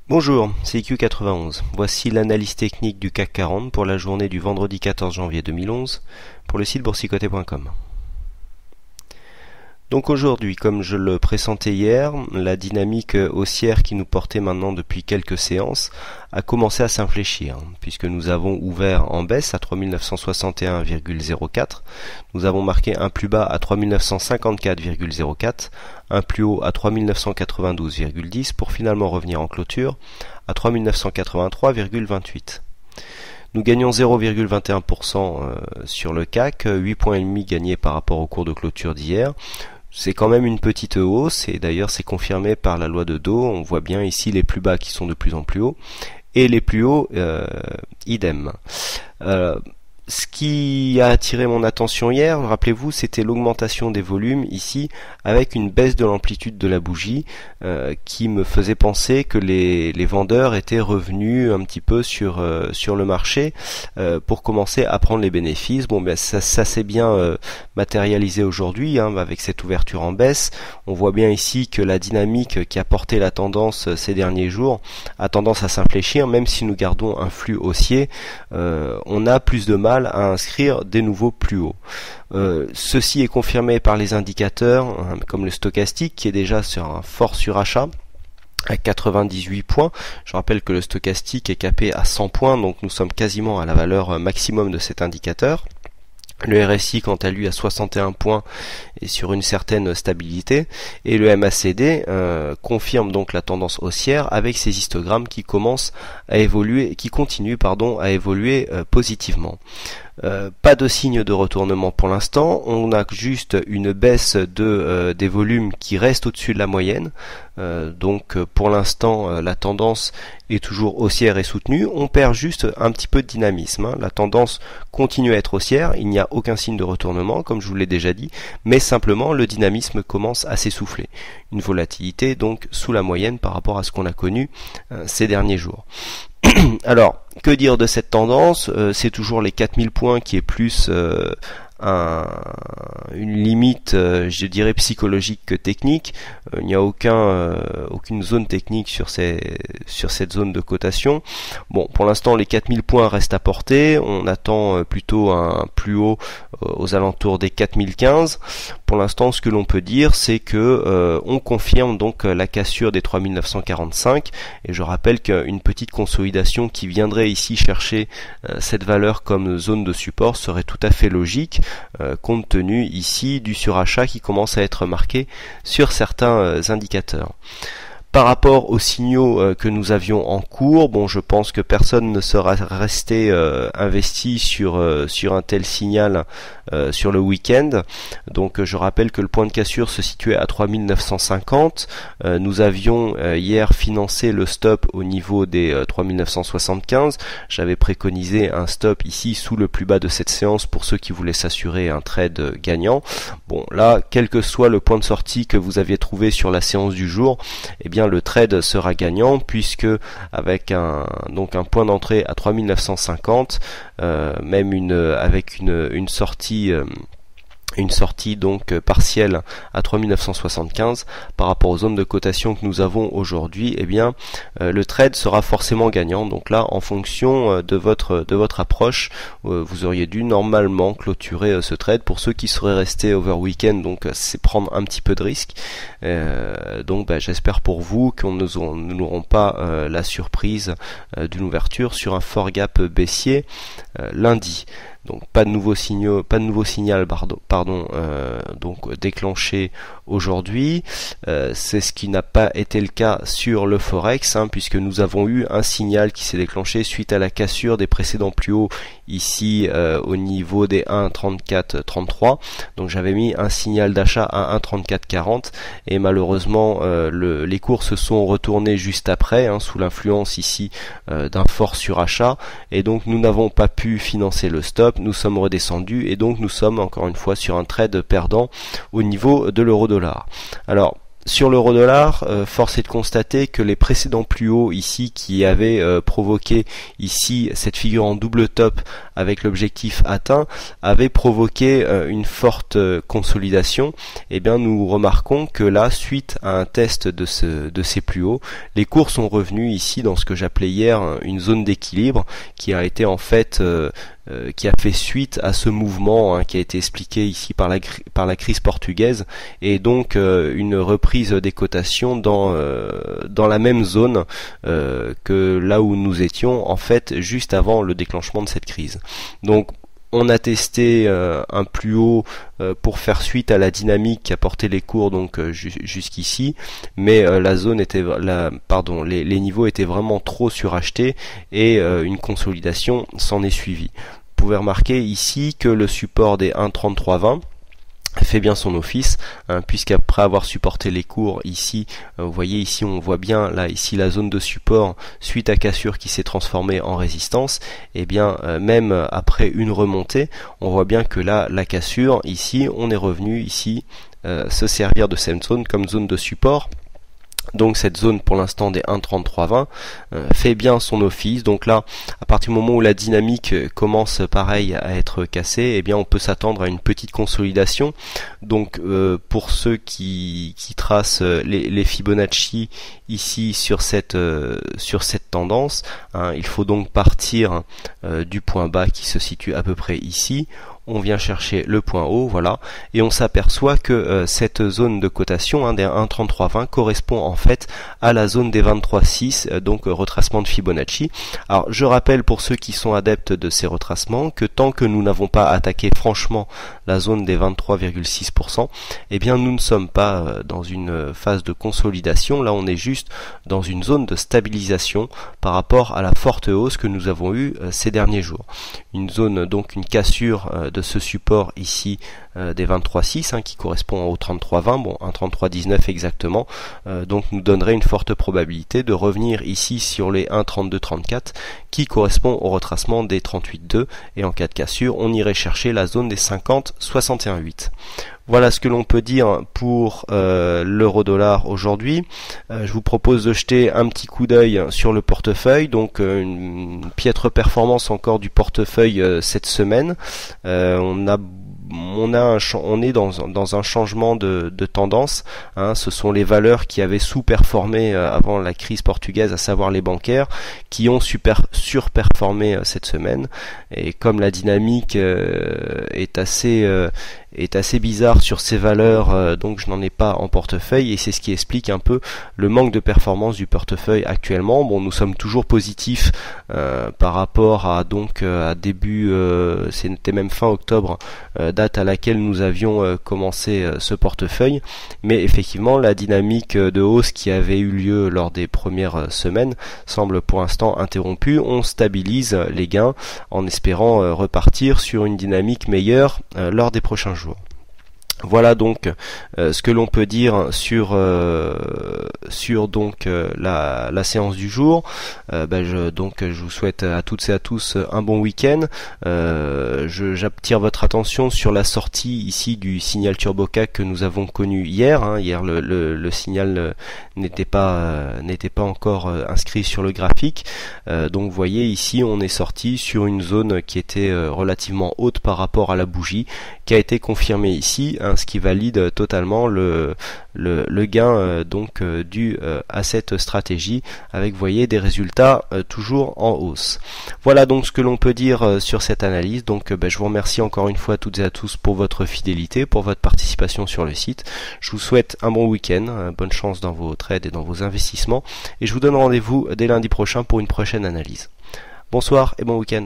Bonjour, c'est IQ91. Voici l'analyse technique du CAC 40 pour la journée du vendredi 14 janvier 2011 pour le site boursicoté.com. Donc aujourd'hui, comme je le pressentais hier, la dynamique haussière qui nous portait maintenant depuis quelques séances a commencé à s'infléchir, puisque nous avons ouvert en baisse à 3961,04, nous avons marqué un plus bas à 3954,04, un plus haut à 3992,10 pour finalement revenir en clôture à 3983,28. Nous gagnons 0,21% sur le CAC, 8,5 points gagnés par rapport au cours de clôture d'hier. C'est quand même une petite hausse et d'ailleurs c'est confirmé par la loi de Dow. On voit bien ici les plus bas qui sont de plus en plus hauts et les plus hauts idem. Ce qui a attiré mon attention hier, rappelez-vous, c'était l'augmentation des volumes ici avec une baisse de l'amplitude de la bougie qui me faisait penser que les vendeurs étaient revenus un petit peu sur le marché pour commencer à prendre les bénéfices. Bon, ben ça s'est bien matérialisé aujourd'hui avec cette ouverture en baisse. On voit bien ici que la dynamique qui a porté la tendance ces derniers jours a tendance à s'infléchir, même si nous gardons un flux haussier, on a plus de mal à inscrire des nouveaux plus hauts. Ceci est confirmé par les indicateurs comme le stochastique qui est déjà sur un fort surachat à 98 points. Je rappelle que le stochastique est capé à 100 points, donc nous sommes quasiment à la valeur maximum de cet indicateur. Le RSI quant à lui à 61 points est sur une certaine stabilité et le MACD confirme donc la tendance haussière avec ses histogrammes qui commencent à évoluer, qui continuent à évoluer positivement. Pas de signe de retournement pour l'instant, on a juste une baisse des volumes qui reste au-dessus de la moyenne, donc pour l'instant la tendance est toujours haussière et soutenue, on perd juste un petit peu de dynamisme, la tendance continue à être haussière, il n'y a aucun signe de retournement comme je vous l'ai déjà dit, mais simplement le dynamisme commence à s'essouffler, une volatilité donc sous la moyenne par rapport à ce qu'on a connu ces derniers jours. Alors, que dire de cette tendance? C'est toujours les 4000 points qui est plus une limite, je dirais, psychologique que technique. Il n'y a aucune zone technique sur cette zone de cotation. Bon, pour l'instant, les 4000 points restent à portée. On attend plutôt un plus haut aux alentours des 4015. Pour l'instant, ce que l'on peut dire, c'est que on confirme donc la cassure des 3945. Et je rappelle qu'une petite consolidation qui viendrait ici chercher cette valeur comme zone de support serait tout à fait logique. Compte tenu ici du surachat qui commence à être marqué sur certains indicateurs. Par rapport aux signaux que nous avions en cours, bon, je pense que personne ne sera resté investi sur un tel signal sur le week-end. Donc je rappelle que le point de cassure se situait à 3950. Nous avions hier financé le stop au niveau des 3975. J'avais préconisé un stop ici sous le plus bas de cette séance pour ceux qui voulaient s'assurer un trade gagnant. Bon, là, quel que soit le point de sortie que vous aviez trouvé sur la séance du jour, eh bien le trade sera gagnant puisque avec un point d'entrée à 3950, même avec une sortie donc partielle à 3975 par rapport aux zones de cotation que nous avons aujourd'hui, eh bien le trade sera forcément gagnant. Donc là, en fonction de votre approche, vous auriez dû normalement clôturer ce trade. Pour ceux qui seraient restés over weekend, donc c'est prendre un petit peu de risque. Donc j'espère pour vous qu'on nous n'aurons pas la surprise d'une ouverture sur un fort gap baissier lundi. Donc pas de nouveau signal donc déclenché aujourd'hui. C'est ce qui n'a pas été le cas sur le Forex, puisque nous avons eu un signal qui s'est déclenché suite à la cassure des précédents plus hauts ici au niveau des 1,3433. Donc j'avais mis un signal d'achat à 1,3440 et malheureusement les cours se sont retournés juste après, sous l'influence ici d'un fort surachat, et donc nous n'avons pas pu financer le stop. Nous sommes redescendus et donc nous sommes encore une fois sur un trade perdant au niveau de l'euro-dollar. Alors sur l'euro-dollar, force est de constater que les précédents plus hauts ici qui avaient provoqué ici cette figure en double top avec l'objectif atteint, avait provoqué une forte consolidation. Et bien nous remarquons que là, suite à un test de ces plus hauts, les cours sont revenus ici dans ce que j'appelais hier une zone d'équilibre, qui a été en fait qui a fait suite à ce mouvement qui a été expliqué ici par la crise portugaise, et donc une reprise des cotations dans la même zone que là où nous étions en fait juste avant le déclenchement de cette crise. Donc on a testé un plus haut pour faire suite à la dynamique qui a porté les cours donc jusqu'ici, mais la zone était les niveaux étaient vraiment trop surachetés et une consolidation s'en est suivie. Vous pouvez remarquer ici que le support des 1,3320 fait bien son office, puisqu'après avoir supporté les cours ici, vous voyez ici on voit bien là ici la zone de support suite à cassure qui s'est transformée en résistance, et bien même après une remontée, on voit bien que là la cassure ici on est revenu ici se servir de cette zone comme zone de support. Donc cette zone pour l'instant des 1,3320 fait bien son office. Donc là, à partir du moment où la dynamique commence pareil à être cassée, eh bien on peut s'attendre à une petite consolidation. Donc pour ceux qui tracent les Fibonacci ici sur cette tendance, il faut donc partir du point bas qui se situe à peu près ici. On vient chercher le point haut, voilà, et on s'aperçoit que cette zone de cotation des 1,3320 correspond en fait à la zone des 23,6, donc retracement de Fibonacci. Alors je rappelle pour ceux qui sont adeptes de ces retracements que tant que nous n'avons pas attaqué franchement la zone des 23,6%, eh bien nous ne sommes pas dans une phase de consolidation, là on est juste dans une zone de stabilisation par rapport à la forte hausse que nous avons eue ces derniers jours. Une zone, donc une cassure de ce support ici des 23,6 qui correspond au 33,20, bon un 33,19 exactement, donc nous donnerait une forte probabilité de revenir ici sur les 1,32,34 qui correspond au retracement des 38,2, et en cas de cassure on irait chercher la zone des 50,61,8. Voilà ce que l'on peut dire pour l'euro-dollar aujourd'hui. Je vous propose de jeter un petit coup d'œil sur le portefeuille. Donc une piètre performance encore du portefeuille cette semaine. On est dans un changement de tendance. Ce sont les valeurs qui avaient sous-performé avant la crise portugaise, à savoir les bancaires, qui ont surperformé cette semaine. Et comme la dynamique est assez bizarre sur ces valeurs, donc je n'en ai pas en portefeuille, et c'est ce qui explique un peu le manque de performance du portefeuille actuellement. Bon, nous sommes toujours positifs par rapport à début, c'était même fin octobre, date à laquelle nous avions commencé ce portefeuille, mais effectivement la dynamique de hausse qui avait eu lieu lors des premières semaines semble pour l'instant interrompue. On stabilise les gains en espérant repartir sur une dynamique meilleure lors des prochains jours. Voilà donc ce que l'on peut dire sur la séance du jour. Je vous souhaite à toutes et à tous un bon week-end. J'attire votre attention sur la sortie ici du signal TurboCAC que nous avons connu hier. Hier le signal n'était pas encore inscrit sur le graphique. Donc vous voyez ici on est sorti sur une zone qui était relativement haute par rapport à la bougie, qui a été confirmée ici, ce qui valide totalement le gain dû à cette stratégie, avec vous voyez des résultats toujours en hausse. Voilà donc ce que l'on peut dire sur cette analyse. Donc je vous remercie encore une fois toutes et à tous pour votre fidélité, pour votre participation sur le site. Je vous souhaite un bon week-end, bonne chance dans vos trades et dans vos investissements, et je vous donne rendez-vous dès lundi prochain pour une prochaine analyse. Bonsoir et bon week-end.